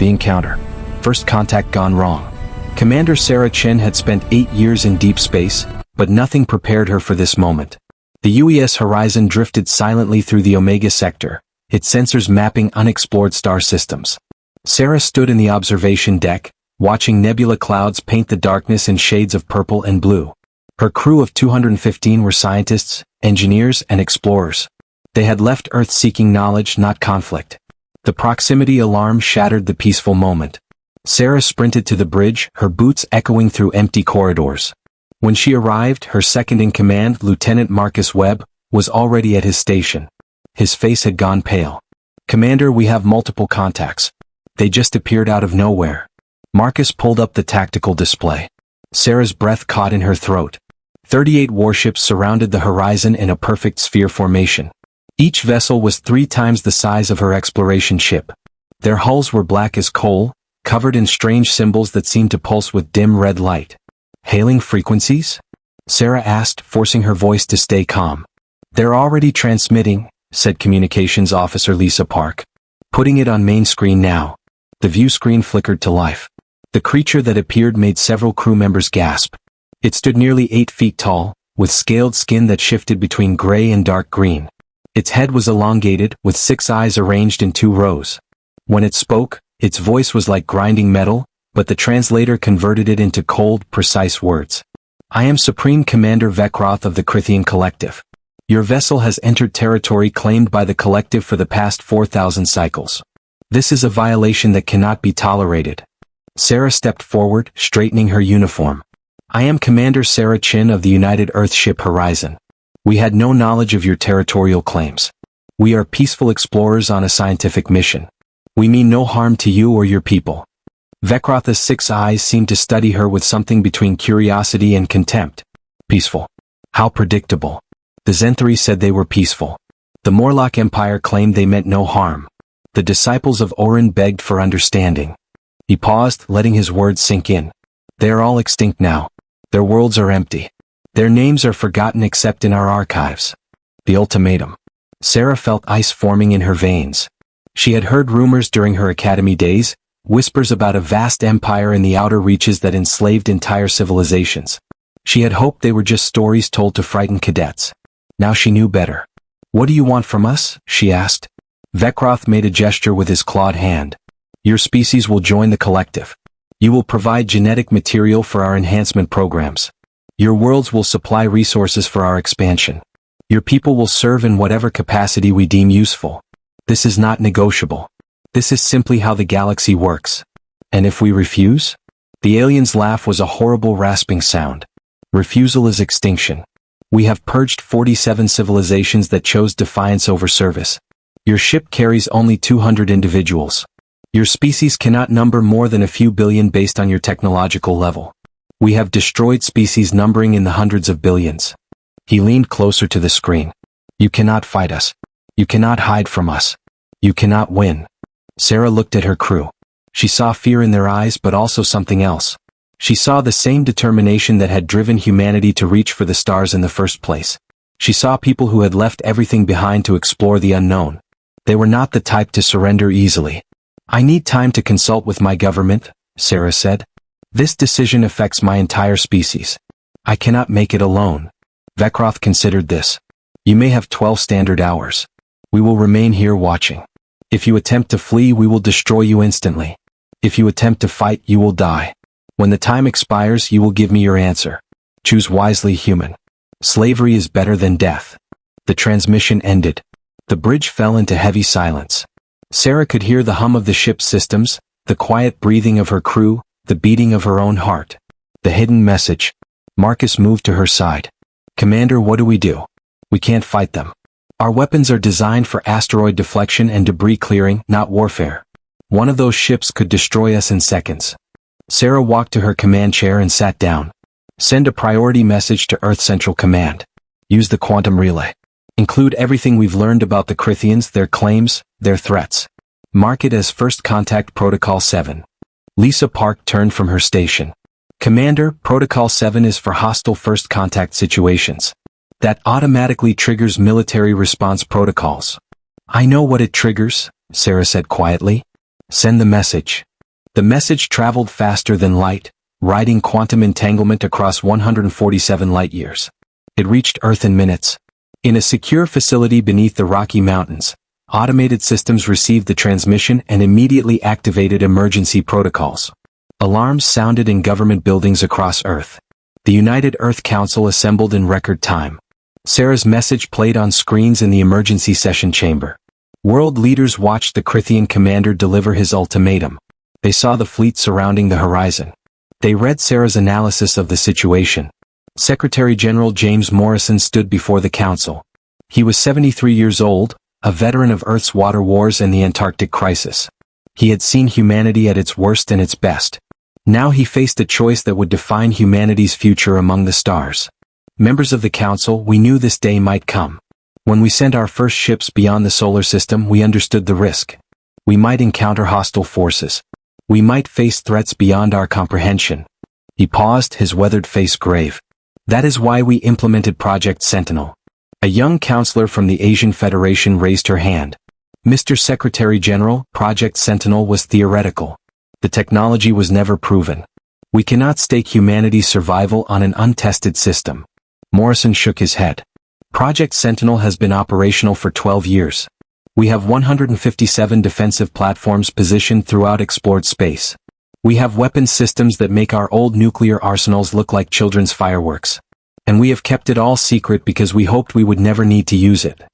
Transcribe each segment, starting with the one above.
The encounter. First contact gone wrong. Commander Sarah Chin had spent 8 years in deep space, but nothing prepared her for this moment. The UES Horizon drifted silently through the Omega sector, its sensors mapping unexplored star systems. Sarah stood in the observation deck, watching nebula clouds paint the darkness in shades of purple and blue. Her crew of 215 were scientists, engineers, and explorers. They had left Earth seeking knowledge, not conflict. The proximity alarm shattered the peaceful moment. Sarah sprinted to the bridge, her boots echoing through empty corridors. When she arrived, her second-in-command, Lieutenant Marcus Webb, was already at his station. His face had gone pale. "Commander, we have multiple contacts. They just appeared out of nowhere." Marcus pulled up the tactical display. Sarah's breath caught in her throat. 38 warships surrounded the horizon in a perfect sphere formation. Each vessel was 3 times the size of her exploration ship. Their hulls were black as coal, covered in strange symbols that seemed to pulse with dim red light. "Hailing frequencies?" Sarah asked, forcing her voice to stay calm. "They're already transmitting," said Communications Officer Lisa Park. "Putting it on main screen now." The view screen flickered to life. The creature that appeared made several crew members gasp. It stood nearly 8 feet tall, with scaled skin that shifted between gray and dark green. Its head was elongated, with 6 eyes arranged in 2 rows. When it spoke, its voice was like grinding metal, but the translator converted it into cold, precise words. "I am Supreme Commander Vekroth of the Crithian Collective. Your vessel has entered territory claimed by the Collective for the past 4,000 cycles. This is a violation that cannot be tolerated." Sarah stepped forward, straightening her uniform. "I am Commander Sarah Chin of the United Earthship Horizon. We had no knowledge of your territorial claims. We are peaceful explorers on a scientific mission. We mean no harm to you or your people." Vekroth's 6 eyes seemed to study her with something between curiosity and contempt. "Peaceful? How predictable." The Zenthari said they were peaceful. The Morlock Empire claimed they meant no harm. The disciples of Orin begged for understanding. He paused, letting his words sink in. "They are all extinct now. Their worlds are empty. Their names are forgotten except in our archives." The ultimatum. Sarah felt ice forming in her veins. She had heard rumors during her academy days, whispers about a vast empire in the outer reaches that enslaved entire civilizations. She had hoped they were just stories told to frighten cadets. Now she knew better. "What do you want from us?" she asked. Vekroth made a gesture with his clawed hand. "Your species will join the Collective. You will provide genetic material for our enhancement programs. Your worlds will supply resources for our expansion. Your people will serve in whatever capacity we deem useful. This is not negotiable. This is simply how the galaxy works." "And if we refuse?" The alien's laugh was a horrible rasping sound. "Refusal is extinction. We have purged 47 civilizations that chose defiance over service. Your ship carries only 200 individuals. Your species cannot number more than a few billion based on your technological level. We have destroyed species numbering in the hundreds of billions." He leaned closer to the screen. "You cannot fight us. You cannot hide from us. You cannot win." Sarah looked at her crew. She saw fear in their eyes but also something else. She saw the same determination that had driven humanity to reach for the stars in the first place. She saw people who had left everything behind to explore the unknown. They were not the type to surrender easily. "I need time to consult with my government," Sarah said. "This decision affects my entire species. I cannot make it alone." Vekroth considered this. "You may have 12 standard hours. We will remain here watching. If you attempt to flee, we will destroy you instantly. If you attempt to fight, you will die. When the time expires, you will give me your answer. Choose wisely, human. Slavery is better than death." The transmission ended. The bridge fell into heavy silence. Sarah could hear the hum of the ship's systems, the quiet breathing of her crew, the beating of her own heart. The hidden message. Marcus moved to her side. "Commander, what do we do? We can't fight them. Our weapons are designed for asteroid deflection and debris clearing, not warfare. One of those ships could destroy us in seconds." Sarah walked to her command chair and sat down. "Send a priority message to Earth Central Command. Use the quantum relay. Include everything we've learned about the Crithians, their claims, their threats. Mark it as First Contact Protocol 7. Lisa Park turned from her station. "Commander, Protocol 7 is for hostile first contact situations. That automatically triggers military response protocols." "I know what it triggers," Sarah said quietly. "Send the message. The message traveled faster than light, riding quantum entanglement across 147 light-years. It reached Earth in minutes. In a secure facility beneath the Rocky Mountains, automated systems received the transmission and immediately activated emergency protocols. Alarms sounded in government buildings across Earth. The United Earth Council assembled in record time. Sarah's message played on screens in the emergency session chamber. World leaders watched the Krithian commander deliver his ultimatum. They saw the fleet surrounding the horizon. They read Sarah's analysis of the situation. Secretary General James Morrison stood before the council. He was 73 years old, a veteran of Earth's water wars and the Antarctic crisis. He had seen humanity at its worst and its best. Now he faced a choice that would define humanity's future among the stars. Members of the council, we knew this day might come. When we sent our first ships beyond the solar system, we understood the risk. We might encounter hostile forces. We might face threats beyond our comprehension. He paused, his weathered face grave. That is why we implemented Project Sentinel. A young counselor from the Asian Federation raised her hand. Mr. Secretary General, Project Sentinel was theoretical. The technology was never proven. We cannot stake humanity's survival on an untested system. Morrison shook his head. Project Sentinel has been operational for 12 years. We have 157 defensive platforms positioned throughout explored space. We have weapons systems that make our old nuclear arsenals look like children's fireworks. And we have kept it all secret because we hoped we would never need to use it.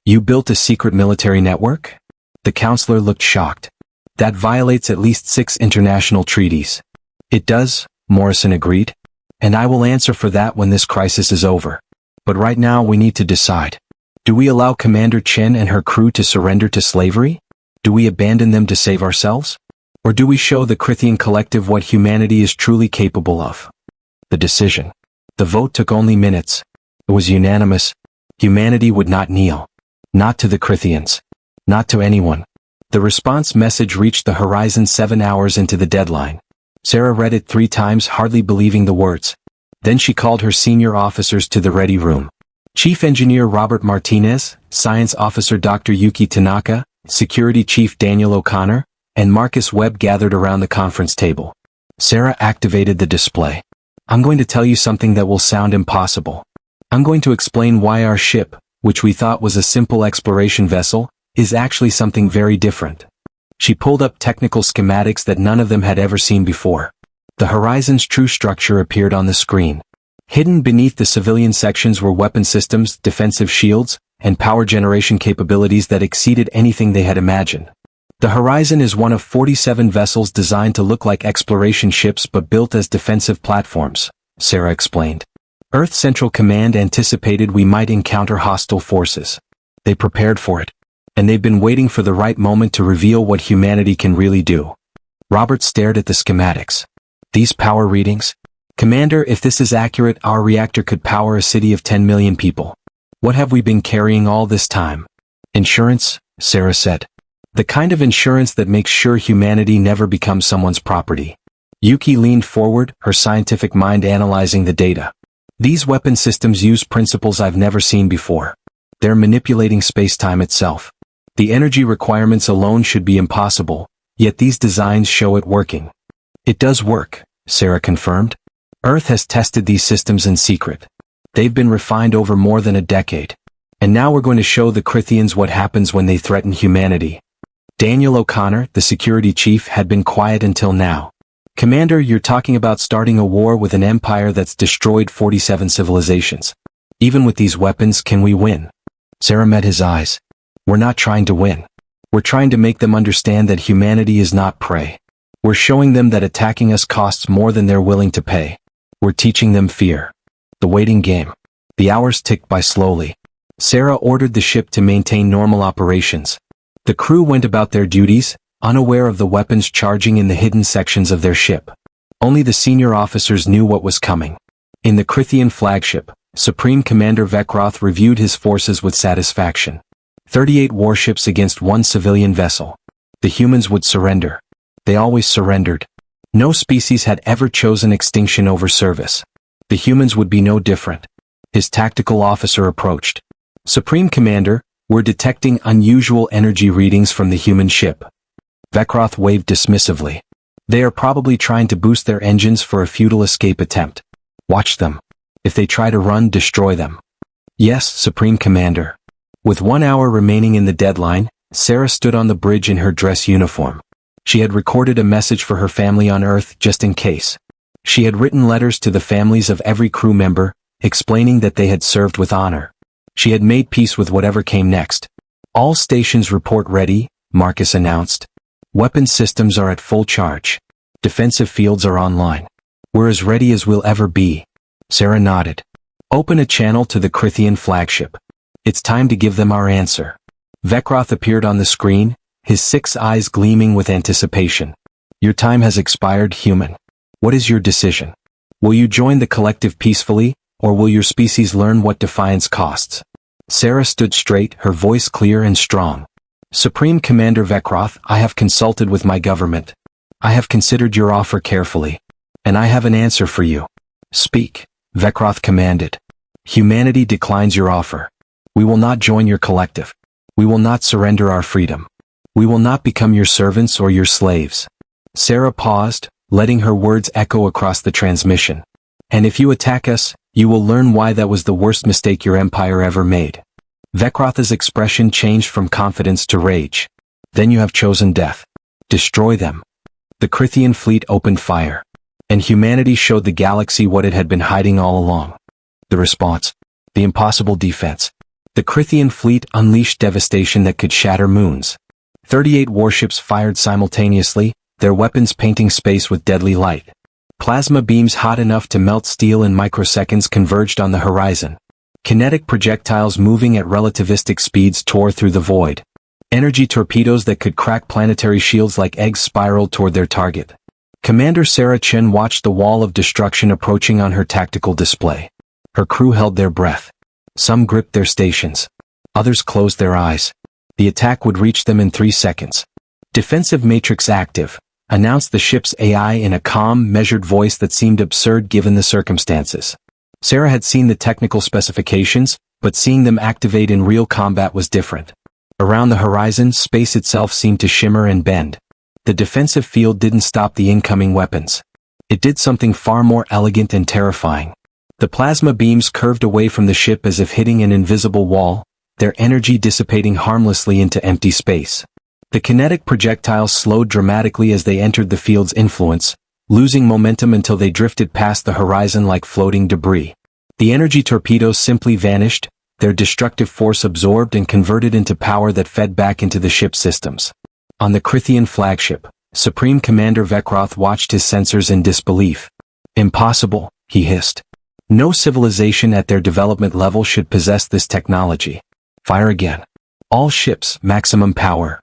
You built a secret military network? The counselor looked shocked. That violates at least 6 international treaties. It does, Morrison agreed. And I will answer for that when this crisis is over. But right now we need to decide. Do we allow Commander Chen and her crew to surrender to slavery? Do we abandon them to save ourselves? Or do we show the Krithian collective what humanity is truly capable of? The decision. The vote took only minutes. It was unanimous. Humanity would not kneel. Not to the Krithians. Not to anyone. The response message reached the horizon 7 hours into the deadline. Sarah read it 3 times, hardly believing the words. Then she called her senior officers to the ready room. Chief Engineer Robert Martinez, Science Officer Dr. Yuki Tanaka, Security Chief Daniel O'Connor, and Marcus Webb gathered around the conference table. Sarah activated the display. I'm going to tell you something that will sound impossible. I'm going to explain why our ship, which we thought was a simple exploration vessel, is actually something very different. She pulled up technical schematics that none of them had ever seen before. The horizon's true structure appeared on the screen. Hidden beneath the civilian sections were weapon systems, defensive shields, and power generation capabilities that exceeded anything they had imagined. The Horizon is one of 47 vessels designed to look like exploration ships but built as defensive platforms, Sarah explained. Earth Central Command anticipated we might encounter hostile forces. They prepared for it. And they've been waiting for the right moment to reveal what humanity can really do. Robert stared at the schematics. These power readings? Commander, if this is accurate, our reactor could power a city of 10 million people. What have we been carrying all this time? Insurance, Sarah said. The kind of insurance that makes sure humanity never becomes someone's property. Yuki leaned forward, her scientific mind analyzing the data. These weapon systems use principles I've never seen before. They're manipulating space-time itself. The energy requirements alone should be impossible, yet these designs show it working. It does work, Sarah confirmed. Earth has tested these systems in secret. They've been refined over more than a decade. And now we're going to show the Krithians what happens when they threaten humanity. Daniel O'Connor, the security chief, had been quiet until now. Commander, you're talking about starting a war with an empire that's destroyed 47 civilizations. Even with these weapons, can we win? Sarah met his eyes. We're not trying to win. We're trying to make them understand that humanity is not prey. We're showing them that attacking us costs more than they're willing to pay. We're teaching them fear. The waiting game. The hours ticked by slowly. Sarah ordered the ship to maintain normal operations. The crew went about their duties, unaware of the weapons charging in the hidden sections of their ship. Only the senior officers knew what was coming. In the Krithian flagship, Supreme Commander Vekroth reviewed his forces with satisfaction. 38 warships against 1 civilian vessel. The humans would surrender. They always surrendered. No species had ever chosen extinction over service. The humans would be no different. His tactical officer approached. Supreme Commander, we're detecting unusual energy readings from the human ship. Vekroth waved dismissively. They are probably trying to boost their engines for a futile escape attempt. Watch them. If they try to run, destroy them. Yes, Supreme Commander. With 1 hour remaining in the deadline, Sarah stood on the bridge in her dress uniform. She had recorded a message for her family on Earth just in case. She had written letters to the families of every crew member, explaining that they had served with honor. She had made peace with whatever came next. All stations report ready, Marcus announced. Weapon systems are at full charge. Defensive fields are online. We're as ready as we'll ever be. Sarah nodded. Open a channel to the Crithian flagship. It's time to give them our answer. Vekroth appeared on the screen, his 6 eyes gleaming with anticipation. Your time has expired, human. What is your decision? Will you join the collective peacefully, or will your species learn what defiance costs? Sarah stood straight, her voice clear and strong. Supreme Commander Vekroth, I have consulted with my government. I have considered your offer carefully. And I have an answer for you. Speak, Vekroth commanded. Humanity declines your offer. We will not join your collective. We will not surrender our freedom. We will not become your servants or your slaves. Sarah paused, letting her words echo across the transmission. And if you attack us, you will learn why that was the worst mistake your empire ever made. Vekroth's expression changed from confidence to rage. Then you have chosen death. Destroy them. The Crithian fleet opened fire. And humanity showed the galaxy what it had been hiding all along. The response. The impossible defense. The Crithian fleet unleashed devastation that could shatter moons. 38 warships fired simultaneously, their weapons painting space with deadly light. Plasma beams hot enough to melt steel in microseconds converged on the horizon. Kinetic projectiles moving at relativistic speeds tore through the void. Energy torpedoes that could crack planetary shields like eggs spiraled toward their target. Commander Sarah Chen watched the wall of destruction approaching on her tactical display. Her crew held their breath. Some gripped their stations. Others closed their eyes. The attack would reach them in 3 seconds. Defensive matrix active, announced the ship's AI in a calm, measured voice that seemed absurd given the circumstances. Sarah had seen the technical specifications, but seeing them activate in real combat was different. Around the horizon, space itself seemed to shimmer and bend. The defensive field didn't stop the incoming weapons. It did something far more elegant and terrifying. The plasma beams curved away from the ship as if hitting an invisible wall, their energy dissipating harmlessly into empty space. The kinetic projectiles slowed dramatically as they entered the field's influence, losing momentum until they drifted past the horizon like floating debris. The energy torpedoes simply vanished, their destructive force absorbed and converted into power that fed back into the ship's systems. On the Crithian flagship, Supreme Commander Vekroth watched his sensors in disbelief. Impossible, he hissed. No civilization at their development level should possess this technology. Fire again. All ships, maximum power.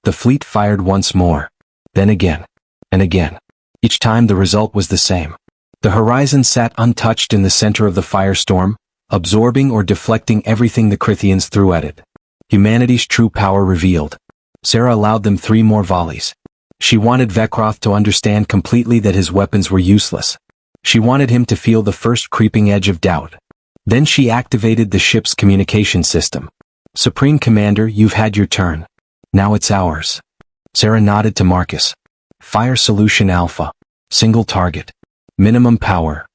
The fleet fired once more. Then again. And again. Each time the result was the same. The horizon sat untouched in the center of the firestorm, absorbing or deflecting everything the Crithians threw at it. Humanity's true power revealed. Sarah allowed them 3 more volleys. She wanted Vekroth to understand completely that his weapons were useless. She wanted him to feel the first creeping edge of doubt. Then she activated the ship's communication system. Supreme Commander, you've had your turn. Now it's ours. Sarah nodded to Marcus. Fire Solution Alpha. Single target. Minimum power.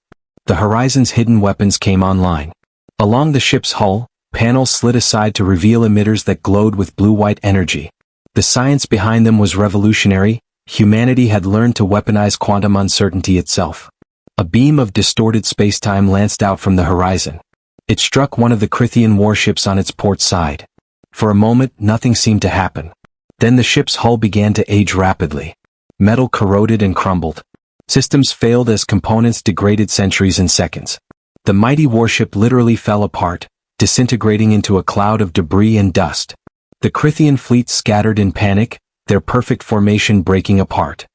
The horizon's hidden weapons came online. Along the ship's hull, panels slid aside to reveal emitters that glowed with blue-white energy. The science behind them was revolutionary. Humanity had learned to weaponize quantum uncertainty itself. A beam of distorted spacetime lanced out from the horizon. It struck one of the Crithian warships on its port side. For a moment, nothing seemed to happen. Then the ship's hull began to age rapidly. Metal corroded and crumbled. Systems failed as components degraded centuries and seconds. The mighty warship literally fell apart, disintegrating into a cloud of debris and dust. The Crithian fleet scattered in panic, their perfect formation breaking apart.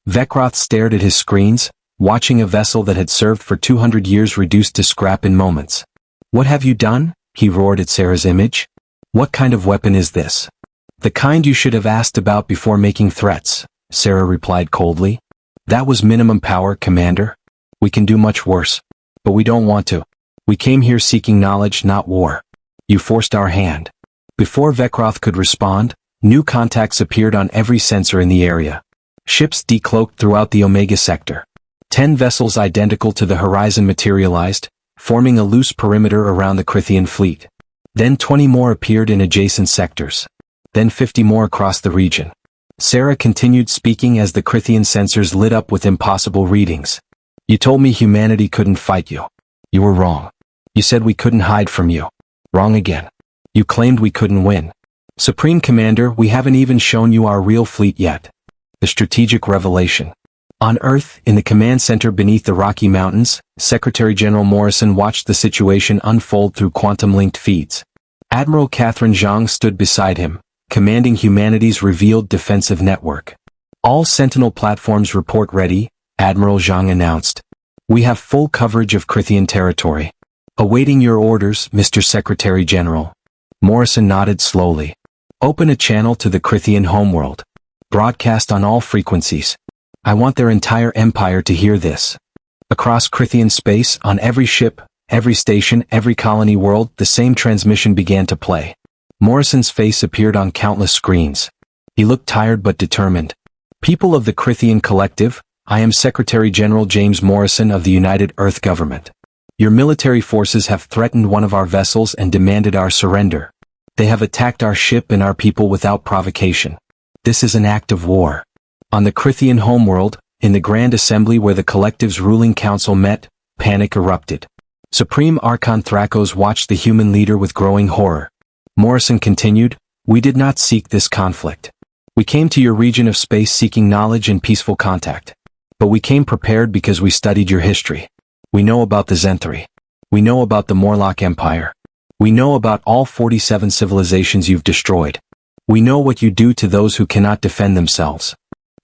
Vekroth stared at his screens, watching a vessel that had served for 200 years reduced to scrap in moments. What have you done? He roared at Sarah's image. What kind of weapon is this? The kind you should have asked about before making threats, Sarah replied coldly. That was minimum power, Commander. We can do much worse. But we don't want to. We came here seeking knowledge, not war. You forced our hand. Before Vekroth could respond, new contacts appeared on every sensor in the area. Ships decloaked throughout the Omega sector. 10 vessels identical to the Horizon materialized, forming a loose perimeter around the Crithian fleet. Then 20 more appeared in adjacent sectors. Then 50 more across the region. Sarah continued speaking as the Crithian sensors lit up with impossible readings. You told me humanity couldn't fight you. You were wrong. You said we couldn't hide from you. Wrong again. You claimed we couldn't win. Supreme Commander, we haven't even shown you our real fleet yet. The strategic revelation. On Earth, in the command center beneath the Rocky Mountains, Secretary General Morrison watched the situation unfold through quantum-linked feeds. Admiral Catherine Zhang stood beside him, commanding humanity's revealed defensive network. All Sentinel platforms report ready, Admiral Zhang announced. We have full coverage of Crithian territory. Awaiting your orders, Mr. Secretary General. Morrison nodded slowly. Open a channel to the Crithian homeworld. Broadcast on all frequencies. I want their entire empire to hear this. Across Crithian space, on every ship, every station, every colony world, the same transmission began to play. Morrison's face appeared on countless screens. He looked tired but determined. People of the Crithian Collective, I am Secretary General James Morrison of the United Earth Government. Your military forces have threatened one of our vessels and demanded our surrender. They have attacked our ship and our people without provocation. This is an act of war. On the Crithian homeworld, in the Grand Assembly where the Collective's ruling council met, panic erupted. Supreme Archon Thrakos watched the human leader with growing horror. Morrison continued, we did not seek this conflict. We came to your region of space seeking knowledge and peaceful contact. But we came prepared because we studied your history. We know about the Zenthri. We know about the Morlock Empire. We know about all 47 civilizations you've destroyed. We know what you do to those who cannot defend themselves.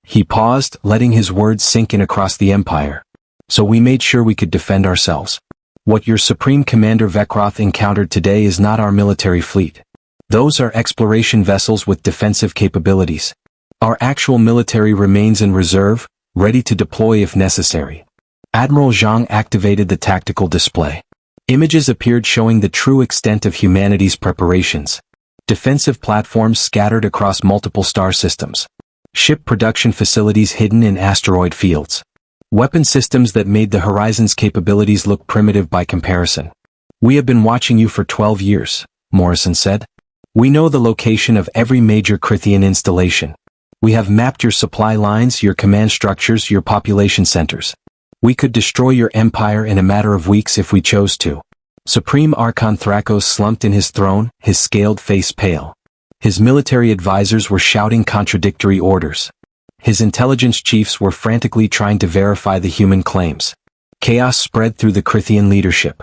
He paused, letting his words sink in across the empire. So we made sure we could defend ourselves. What your Supreme Commander Vekroth encountered today is not our military fleet. Those are exploration vessels with defensive capabilities. Our actual military remains in reserve, ready to deploy if necessary. Admiral Zhang activated the tactical display. Images appeared showing the true extent of humanity's preparations. Defensive platforms scattered across multiple star systems. Ship production facilities hidden in asteroid fields. Weapon systems that made the Horizon's capabilities look primitive by comparison. We have been watching you for 12 years, Morrison said. We know the location of every major Crithian installation. We have mapped your supply lines, your command structures, your population centers. We could destroy your empire in a matter of weeks if we chose to. Supreme Archon Thrakos slumped in his throne, his scaled face pale. His military advisors were shouting contradictory orders. His intelligence chiefs were frantically trying to verify the human claims. Chaos spread through the Crithian leadership.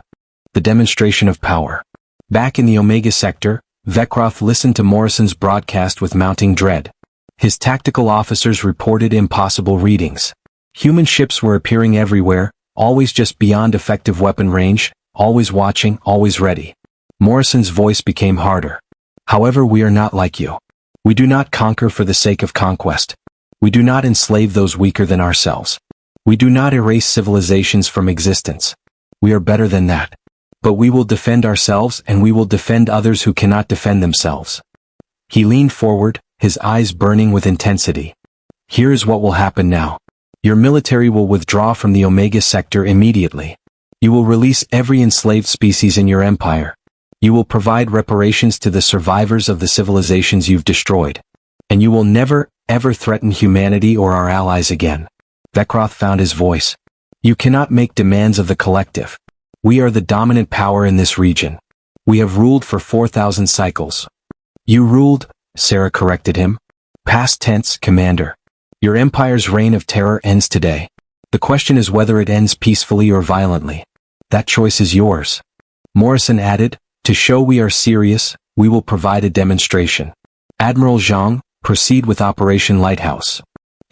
The demonstration of power. Back in the Omega sector, Vekroth listened to Morrison's broadcast with mounting dread. His tactical officers reported impossible readings. Human ships were appearing everywhere, always just beyond effective weapon range, always watching, always ready. Morrison's voice became harder. However, we are not like you. We do not conquer for the sake of conquest. We do not enslave those weaker than ourselves. We do not erase civilizations from existence. We are better than that. But we will defend ourselves and we will defend others who cannot defend themselves. He leaned forward, his eyes burning with intensity. Here is what will happen now. Your military will withdraw from the Omega sector immediately. You will release every enslaved species in your empire. You will provide reparations to the survivors of the civilizations you've destroyed. And you will never, ever threaten humanity or our allies again. Vekroth found his voice. You cannot make demands of the collective. We are the dominant power in this region. We have ruled for 4,000 cycles. You ruled, Sarah corrected him. Past tense, Commander. Your empire's reign of terror ends today. The question is whether it ends peacefully or violently. That choice is yours. Morrison added, to show we are serious, we will provide a demonstration. Admiral Zhang, proceed with Operation Lighthouse.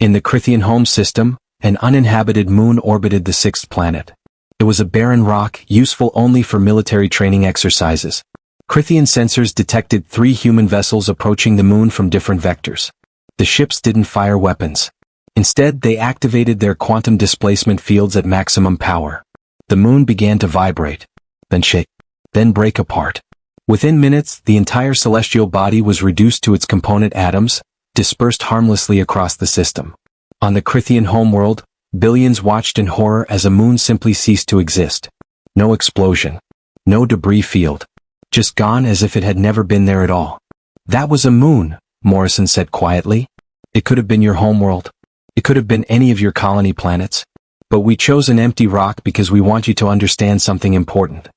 In the Crithian home system, an uninhabited moon orbited the sixth planet. It was a barren rock, useful only for military training exercises. Crithian sensors detected 3 human vessels approaching the moon from different vectors. The ships didn't fire weapons. Instead, they activated their quantum displacement fields at maximum power. The moon began to vibrate, then shake, then break apart. Within minutes, the entire celestial body was reduced to its component atoms, dispersed harmlessly across the system. On the Crithian homeworld, billions watched in horror as a moon simply ceased to exist. No explosion. No debris field. Just gone as if it had never been there at all. That was a moon, Morrison said quietly. It could have been your homeworld. It could have been any of your colony planets. But we chose an empty rock because we want you to understand something important.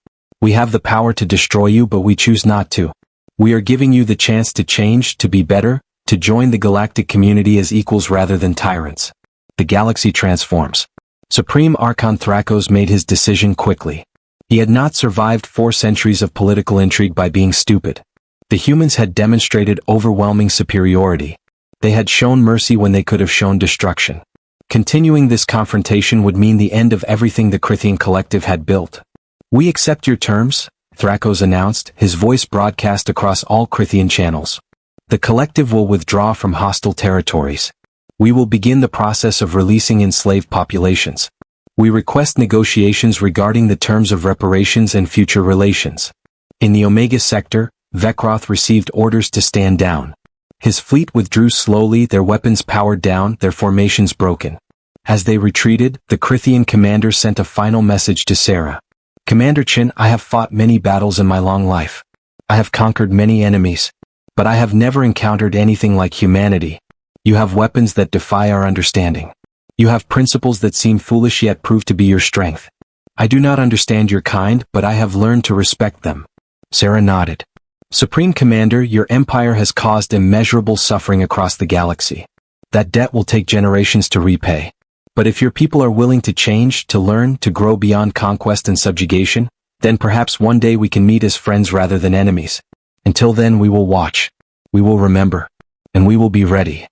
We have the power to destroy you, but we choose not to. We are giving you the chance to change, to be better, to join the galactic community as equals rather than tyrants. The galaxy transforms. Supreme Archon Thrakos made his decision quickly. He had not survived 4 centuries of political intrigue by being stupid. The humans had demonstrated overwhelming superiority. They had shown mercy when they could have shown destruction. Continuing this confrontation would mean the end of everything the Crithian collective had built. We accept your terms, Thrakos announced, his voice broadcast across all Crithian channels. The collective will withdraw from hostile territories. We will begin the process of releasing enslaved populations. We request negotiations regarding the terms of reparations and future relations. In the Omega sector, Vekroth received orders to stand down. His fleet withdrew slowly, their weapons powered down, their formations broken. As they retreated, the Crithian commander sent a final message to Sarah. Commander Chin, I have fought many battles in my long life. I have conquered many enemies. But I have never encountered anything like humanity. You have weapons that defy our understanding. You have principles that seem foolish yet prove to be your strength. I do not understand your kind, but I have learned to respect them. Sarah nodded. Supreme Commander, your empire has caused immeasurable suffering across the galaxy. That debt will take generations to repay. But if your people are willing to change, to learn, to grow beyond conquest and subjugation, then perhaps one day we can meet as friends rather than enemies. Until then we will watch. We will remember. And we will be ready.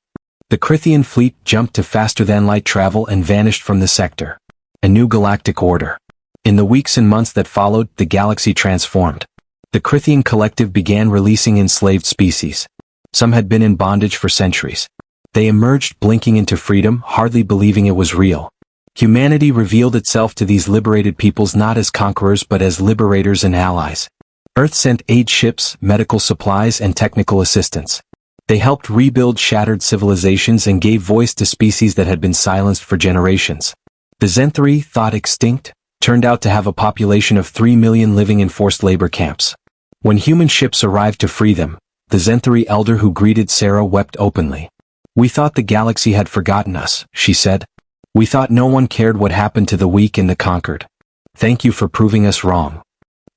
The Crithian fleet jumped to faster-than-light travel and vanished from the sector. A new galactic order. In the weeks and months that followed, the galaxy transformed. The Crithian collective began releasing enslaved species. Some had been in bondage for centuries. They emerged blinking into freedom, hardly believing it was real. Humanity revealed itself to these liberated peoples not as conquerors but as liberators and allies. Earth sent aid ships, medical supplies, and technical assistance. They helped rebuild shattered civilizations and gave voice to species that had been silenced for generations. The Zenthari, thought extinct, turned out to have a population of 3 million living in forced labor camps. When human ships arrived to free them, the Zenthari elder who greeted Sarah wept openly. We thought the galaxy had forgotten us, she said. We thought no one cared what happened to the weak and the conquered. Thank you for proving us wrong.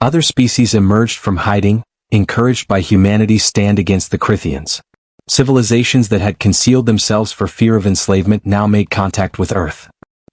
Other species emerged from hiding, encouraged by humanity's stand against the Crithians. Civilizations that had concealed themselves for fear of enslavement now made contact with Earth.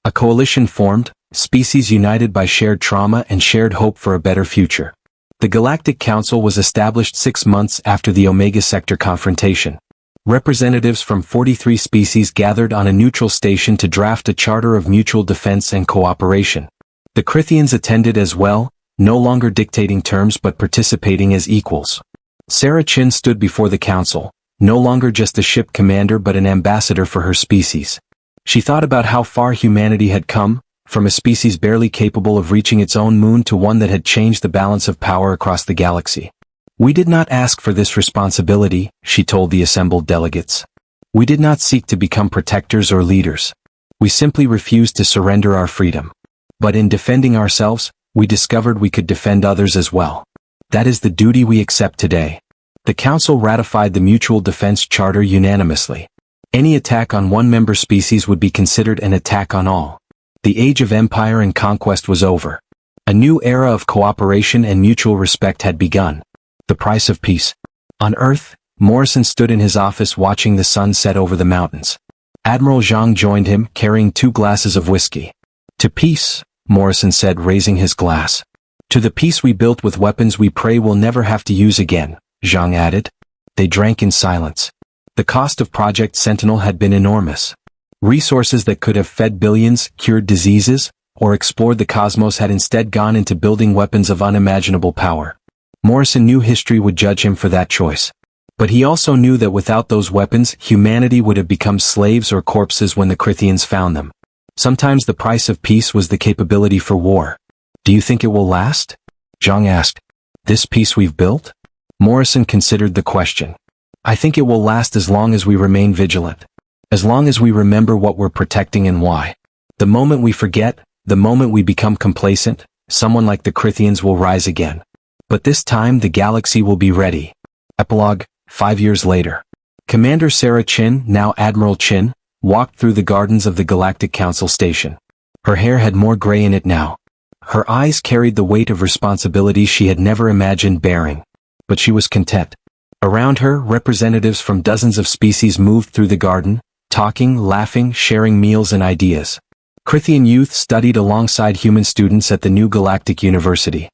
A coalition formed, species united by shared trauma and shared hope for a better future. The Galactic Council was established 6 months after the Omega Sector confrontation. Representatives from 43 species gathered on a neutral station to draft a charter of mutual defense and cooperation. The Crithians attended as well, no longer dictating terms but participating as equals. Sarah Chin stood before the council, no longer just a ship commander but an ambassador for her species. She thought about how far humanity had come, from a species barely capable of reaching its own moon to one that had changed the balance of power across the galaxy. We did not ask for this responsibility, she told the assembled delegates. We did not seek to become protectors or leaders. We simply refused to surrender our freedom. But in defending ourselves, we discovered we could defend others as well. That is the duty we accept today. The Council ratified the Mutual Defense Charter unanimously. Any attack on one member species would be considered an attack on all. The age of empire and conquest was over. A new era of cooperation and mutual respect had begun. The price of peace. On Earth, Morrison stood in his office watching the sun set over the mountains. Admiral Zhang joined him, carrying 2 glasses of whiskey. To peace, Morrison said, raising his glass. To the peace we built with weapons we pray we'll never have to use again, Zhang added. They drank in silence. The cost of Project Sentinel had been enormous. Resources that could have fed billions, cured diseases, or explored the cosmos had instead gone into building weapons of unimaginable power. Morrison knew history would judge him for that choice. But he also knew that without those weapons, humanity would have become slaves or corpses when the Crithians found them. Sometimes the price of peace was the capability for war. Do you think it will last? Zhang asked. This peace we've built? Morrison considered the question. I think it will last as long as we remain vigilant. As long as we remember what we're protecting and why. The moment we forget, the moment we become complacent, someone like the Crithians will rise again. But this time the galaxy will be ready. Epilogue, 5 years later. Commander Sarah Chin, now Admiral Chin, walked through the gardens of the Galactic Council station. Her hair had more gray in it now. Her eyes carried the weight of responsibility she had never imagined bearing. But she was content. Around her, representatives from dozens of species moved through the garden, talking, laughing, sharing meals and ideas. Crithian youth studied alongside human students at the new Galactic University.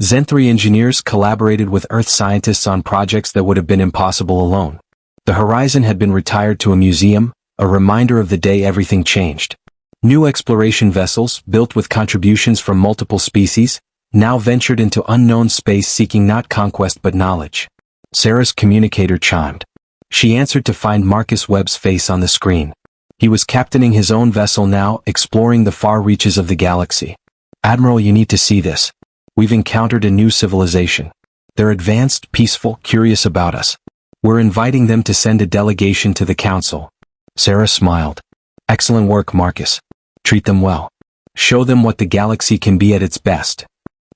Zenthri engineers collaborated with Earth scientists on projects that would have been impossible alone. The Horizon had been retired to a museum, a reminder of the day everything changed. New exploration vessels, built with contributions from multiple species, now ventured into unknown space seeking not conquest but knowledge. Sarah's communicator chimed. She answered to find Marcus Webb's face on the screen. He was captaining his own vessel now, exploring the far reaches of the galaxy. Admiral, you need to see this. We've encountered a new civilization. They're advanced, peaceful, curious about us. We're inviting them to send a delegation to the council. Sarah smiled. Excellent work, Marcus. Treat them well. Show them what the galaxy can be at its best.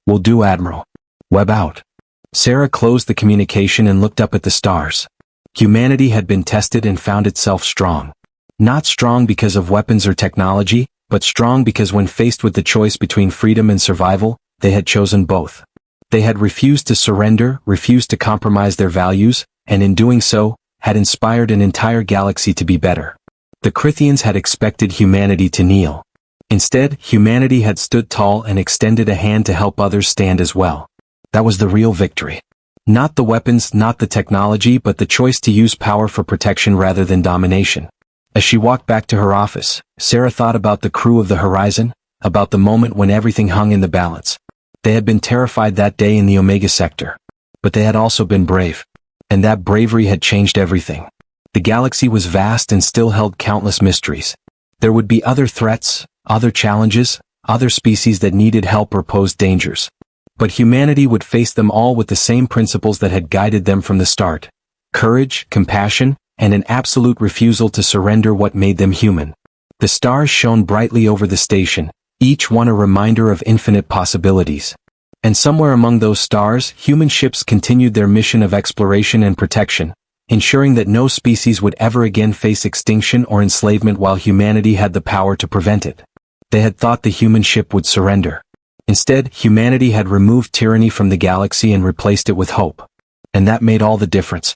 Will do, Admiral. Webb out. Sarah closed the communication and looked up at the stars. Humanity had been tested and found itself strong. Not strong because of weapons or technology, but strong because when faced with the choice between freedom and survival, they had chosen both. They had refused to surrender, refused to compromise their values, and in doing so, had inspired an entire galaxy to be better. The Crithians had expected humanity to kneel. Instead, humanity had stood tall and extended a hand to help others stand as well. That was the real victory. Not the weapons, not the technology, but the choice to use power for protection rather than domination. As she walked back to her office, Sarah thought about the crew of the Horizon, about the moment when everything hung in the balance. They had been terrified that day in the Omega sector. But they had also been brave. And that bravery had changed everything. The galaxy was vast and still held countless mysteries. There would be other threats, other challenges, other species that needed help or posed dangers. But humanity would face them all with the same principles that had guided them from the start. Courage, compassion, and an absolute refusal to surrender what made them human. The stars shone brightly over the station, each one a reminder of infinite possibilities. And somewhere among those stars, human ships continued their mission of exploration and protection, ensuring that no species would ever again face extinction or enslavement while humanity had the power to prevent it. They had thought the human ship would surrender. Instead, humanity had removed tyranny from the galaxy and replaced it with hope. And that made all the difference.